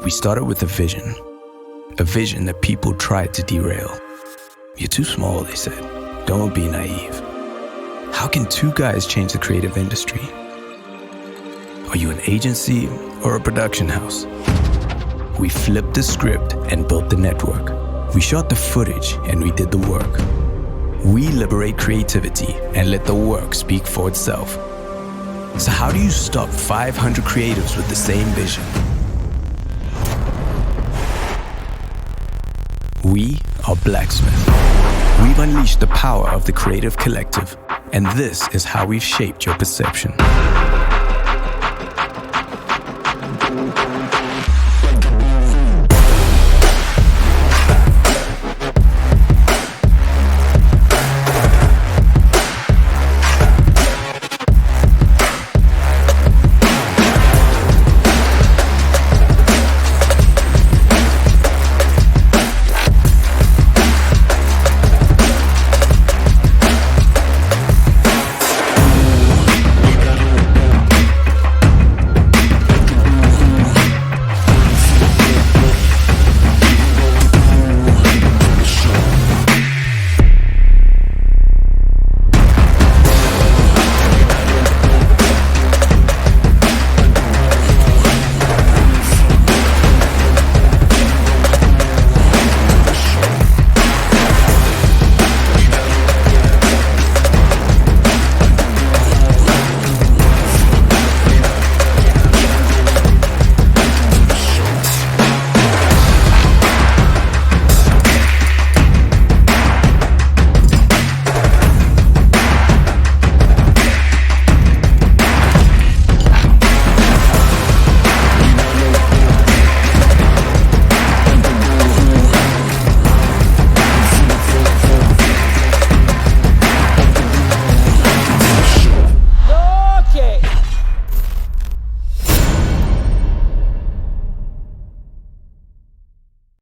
We started with a vision that people tried to derail. You're too small, they said. Don't be naive. How can two guys change the creative industry? Are you an agency or a production house? We flipped the script and built the network. We shot the footage and we did the work. We liberate creativity and let the work speak for itself. So how do you stop 500 creatives with the same vision? We are Blacksmith. We've unleashed the power of the creative collective, and this is how we've shaped your perception.